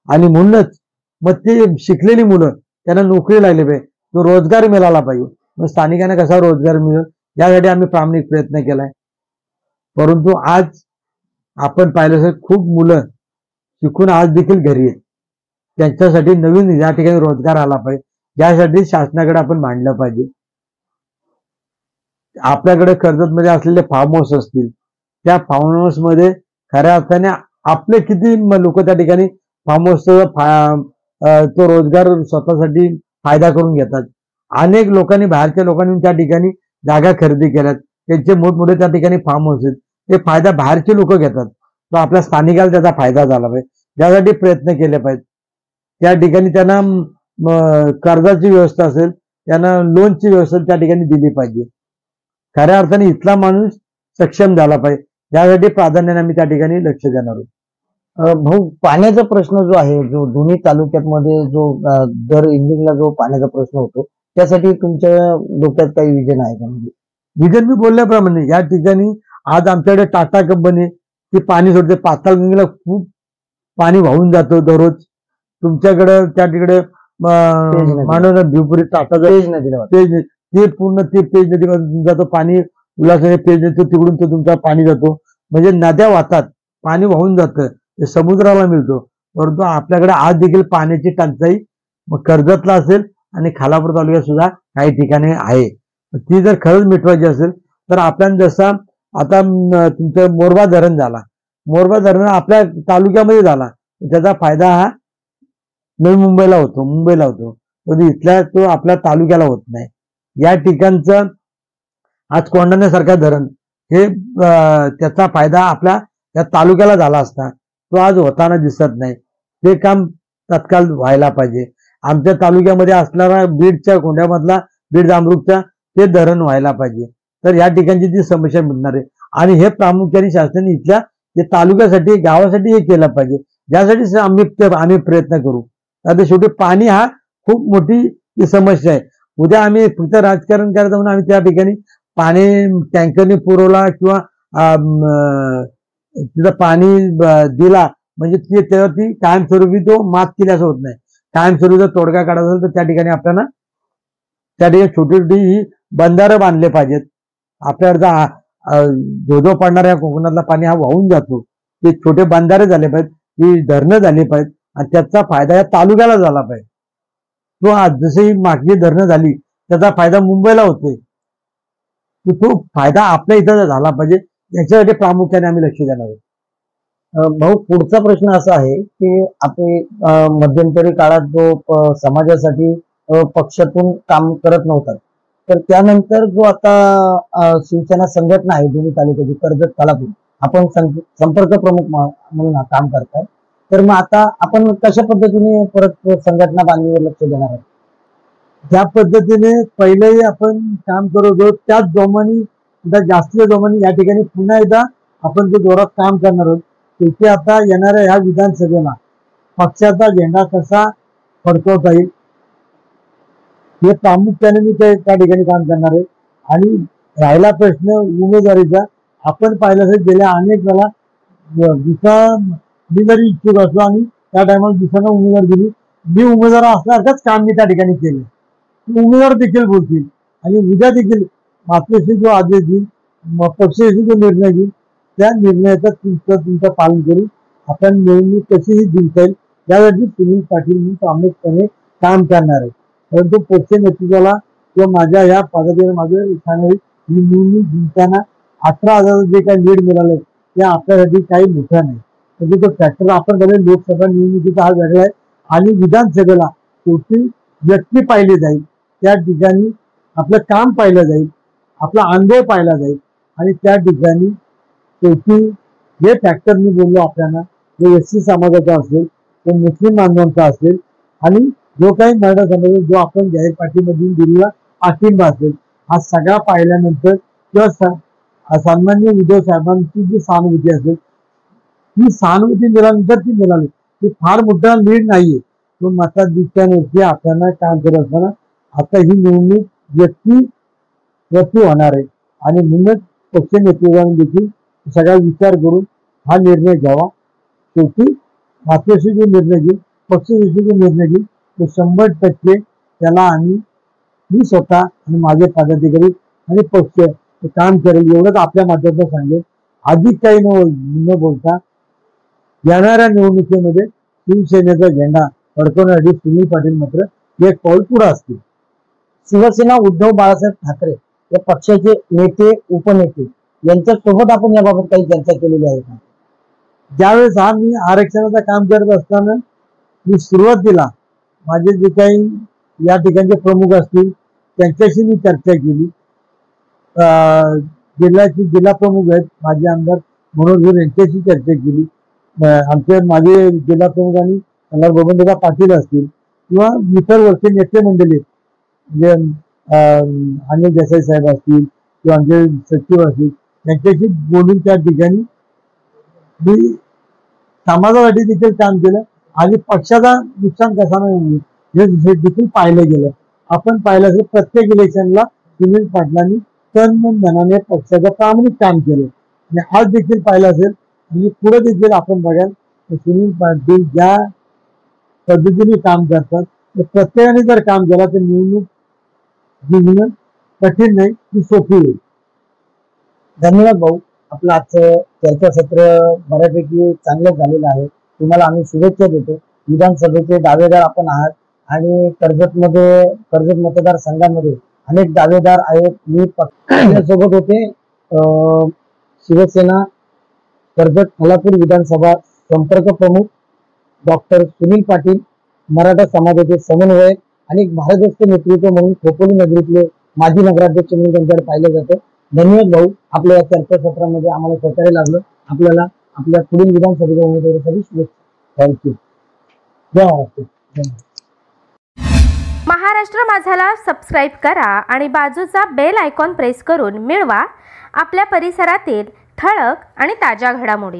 आणि म्हणूनच मग ते शिकलेली मुलं त्यांना नोकरी लागली पाहिजे, तो रोजगार मिळाला पाहिजे. मग स्थानिकांना कसा रोजगार मिळेल यासाठी आम्ही प्रामाणिक प्रयत्न केलाय. परंतु आज आपण पाहिलं खूप मुलं शिकून आज देखील घरी आहेत, त्यांच्यासाठी नवीन या ठिकाणी रोजगार आला पाहिजे, यासाठी शासनाकडे आपण मांडलं पाहिजे. आपल्याकडे कर्जतमध्ये असलेले फार्म हाऊस असतील, त्या फार्म हाऊस मध्ये खऱ्या अर्थाने आपले किती लोक त्या ठिकाणी फार्म हाऊसचा तो रोजगार स्वतःसाठी फायदा करून घेतात. अनेक लोकांनी बाहेरच्या लोकांनी त्या ठिकाणी जागा खरेदी केल्यात, त्यांचे मोठमोठे त्या ठिकाणी फार्म हाऊस आहेत, ते फायदा बाहेरचे लोक घेतात, तो आपल्या स्थानिकाला त्याचा फायदा झाला पाहिजे, त्यासाठी प्रयत्न केले पाहिजेत. त्या ठिकाणी त्यांना कर्जाची व्यवस्था असेल, त्यांना लोनची व्यवस्था त्या ठिकाणी दिली पाहिजे. खऱ्या अर्थाने इथला माणूस सक्षम झाला पाहिजे, यासाठी प्राधान्याने आम्ही त्या ठिकाणी लक्ष देणार आहोत. भाऊ, पाण्याचा प्रश्न जो आहे, जो दोन्ही तालुक्यामध्ये जो दर इंडिंगला जो पाण्याचा प्रश्न होतो, त्यासाठी तुमच्या डोक्यात काही विजन आहे का? म्हणजे विजन मी बोलल्याप्रमाणे या ठिकाणी आज आमच्याकडे टाटा कंपनी ती पाणी सोडते, पाताळगंगेला खूप पाणी वाहून जातं दररोज. तुमच्याकडे त्या तिकडे मानव भिवपुरी टाटा पेज नदीला ते पूर्ण ते पेज नदीमध्ये जातो पाणी, उल्हासनगर पेज नदी तिकडून तो तुमचा पाणी जातो, म्हणजे नद्या वाहतात, पाणी वाहून जातं, ते समुद्राला मिळतो. परंतु आपल्याकडे आज देखील पाण्याची टंचाई कर्जतला असेल आणि खालापूर तालुक्यात सुद्धा काही ठिकाणी आहे. ती जर खरंच मिटवायची असेल तर आपल्याला जसा आता तुमचं मोरबा धरण झाला, मोरबा धरण आपल्या तालुक्यामध्ये झाला, त्याचा फायदा हा नवी मुंबईला होतो, पण इथल्या तो आपल्या तालुक्याला होत नाही. या ठिकाणचं आज कोंढाण्यासारखा धरण हे त्याचा फायदा आपल्या या तालुक्याला झाला असता, तो आज होताना दिसत नाही. ते काम तत्काळ व्हायला पाहिजे. आमच्या तालुक्यामध्ये असणारा बीडच्या खोंड्यामधला बीड जांभरूकचा ते धरण व्हायला पाहिजे, तर या ठिकाणची ती समस्या मिळणार आहे. आणि हे प्रामुख्याने शासनाने इथल्या तालुक्यासाठी गावासाठी हे केलं पाहिजे, ज्यासाठी आम्ही प्रयत्न करू. आता शेवटी पाणी हा खूप मोठी समस्या आहे. उद्या आम्ही फक्त राजकारण करायचं म्हणून आम्ही त्या ठिकाणी पाणी टँकरने पुरवला किंवा तिथं पाणी दिला म्हणजे त्यावरती कायमस्वरूपी तो मात केली असं होत नाही. कायमस्वरूपीचा तोडगा काढायचा असेल तर त्या ठिकाणी आपल्याला त्या ठिकाणी छोटी छोटी ही बंधारं बांधले पाहिजेत. आपल्याकडचा धोधो पडणाऱ्या कोकणातला पाणी हा वाहून जातो, ते छोटे बंधारे झाले पाहिजेत, ही धरणं झाली पाहिजेत आणि त्याचा फायदा या तालुक्याला झाला पाहिजे. तो आज जशी मागची धरणं झाली त्याचा फायदा मुंबईला होतोय, तो फायदा आपल्या इथं झाला पाहिजे, याच्यासाठी प्रामुख्याने आम्ही लक्ष देणार आहोत. भाऊ, पुढचा प्रश्न असा आहे की आपले मध्यंतरी काळात जो समाजासाठी पक्षातून काम करत नव्हतात, तर त्यानंतर जो आता शिवसेना संघटना आहे दोन्ही तालुक्याची कर्जत खालापूर, आपण संपर्क प्रमुख म्हणून काम करताय, तर मग आता आपण कशा पद्धतीने परत संघटना बांधणीवर लक्ष देणार आहोत? ज्या पद्धतीने पहिलेही आपण काम करत होतो त्याच जोमाने जास्तीच्या जोमाने या ठिकाणी पुन्हा एकदा आपण ते जोरात काम करणार आहोत. तिथे आता येणाऱ्या ह्या विधानसभेला पक्षाचा झेंडा कसा फडकवता येईल हे प्रामुख्याने मी त्या ठिकाणी काम करणार आहे. आणि राहिला प्रश्न उमेदवारीचा, आपण पाहिलं असेल गेल्या अनेक वेळा मी जरी इच्छुक असलो आणि त्या टायमाला दुसऱ्यांना उमेदवार दिली, मी उमेदवार असल्यासारखंच काम मी त्या ठिकाणी केलं. उमेदवार देखील बोलतील आणि उद्या देखील मातोश्री जो आदेश देईल, पक्षाशी जो निर्णय घेईल त्या निर्णयाचं तुमचं पालन करून आपण निवडणूक कशीही जिंकता येईल यासाठी सुनील पाटील मी प्रामुख्याने काम करणार आहे. परंतु पक्ष नेतृत्वाला किंवा माझ्या या पदाधिकारी माझं सांगणार ही निवडणूक जिंकताना 18,000 जे काही लीड मिळालंय ते आपल्यासाठी काही मोठं नाही. म्हणजे तो फॅक्टर आपण बघा, लोकसभा निवडणुकीचा हा वेगळा आहे आणि विधानसभेला शेवटी व्यक्ती पाहिली जाईल, त्या ठिकाणी आपलं काम पाहिलं जाईल, आपला अनुभव पाहिला जाईल आणि त्या ठिकाणी शेवटी जे फॅक्टर मी बोललो आपल्याला, जो एससी समाजाचा असेल, तो मुस्लिम बांधवांचा असेल आणि जो काही मराठा समाज जो आपण जाहीर पार्टीमधून दिलेला पाठिंबा असेल, हा सगळा पाहिल्यानंतर किंवा सन्माननीय उद्धव साहेबांची जी सहानुभूती असेल, ही सहानुभूती मिळाल्यानंतर ती मिळाली, ती फार मोठा लीड नाहीये. तो मताधिक्यावरती आपल्याला काम करत असताना आता ही निवडणूक व्यक्तीवरती होणार आहे आणि म्हणूनच पक्ष नेतृत्वाने देखील सगळा विचार करून हा निर्णय घ्यावा. शेवटी मातोश्री जो निर्णय घेईल, पक्षविषयी जो निर्णय घेईल, तो 100% त्याला मी स्वतः आणि माझे पदाधिकारी आणि पक्ष काम करेल एवढंच आपल्या माध्यमातून सांगेल. अधिक काही न बोलता येणाऱ्या निवडणुकीमध्ये शिवसेनेचा झेंडा फडकवण्यासाठी सुनील पाटील मात्र एक पाऊल पुढे असतील. शिवसेना उद्धव बाळासाहेब ठाकरे या पक्षाचे नेते उपनेते यांच्यासोबत आपण याबाबत काही चर्चा केलेली आहे का? ज्यावेळेस मी आरक्षणाचं काम करत असताना मी सुरुवातीला माझे जे काही या ठिकाणचे प्रमुख असतील त्यांच्याशी मी चर्चा केली. जिल्हा प्रमुख आहेत माझे आमदार मनोज यांच्याशी चर्चा केली. माझे जिल्हा प्रमुख आणि आमदार बबनदादा पाटील असतील किंवा इतर वरचे नेते मंडळी म्हणजे अनिल देसाई साहेब असतील किंवा आमचे सचिव असतील यांच्याशी बोलून त्या ठिकाणी मी समाजासाठी देखील काम केलं आणि पक्षाचा नुकसान कसा नाही हे देखील पाहिलं गेलं. आपण पाहिलं असेल प्रत्येक इलेक्शनला सुनील पाटलांनी तन मन धनाने पक्षाचं प्रामाणिक काम केलं आणि आज देखील पाहिलं असेल आणि पुढे देखील आपण बघाल सुनील पाटील ज्या पद्धतीने काम करतात प्रत्येकाने जर काम केलं तर निवडणूक जिंकणं कठीण नाही, ती सोपी होईल. धन्यवाद भाऊ. आपलं आजचं चर्चासत्र बऱ्यापैकी चांगलं झालेलं आहे. तुम्हाला आम्ही शुभेच्छा देतो. विधानसभेचे दावेदार आपण आहात आणि कर्जत मतदारसंघामध्ये अनेक दावेदार आहेत. मी सोबत होते शिवसेना कर्जत खालापूर विधानसभा संपर्क प्रमुख डॉक्टर सुनील पाटील, मराठा समाजाचे समन्वयक आणि भारदस्त नेतृत्व म्हणून खोपोली नगरीतले माजी नगराध्यक्ष म्हणून त्यांच्याकडे पाहिलं जातं. धन्यवाद भाऊ, आपल्या या चर्चासत्रामध्ये आम्हाला सहकार्य लागलं. आपल्याला आपल्या पुढील विधानसभेच्या उमेदवारीसाठी शुभेच्छा. थँक्यू. जय महाराष्ट्र. महाराष्ट्र माझाला सबस्क्राईब करा आणि बाजूचा बेल आयकॉन प्रेस करून मिळवा आपल्या परिसरातील ठळक आणि ताज्या घडामोडी.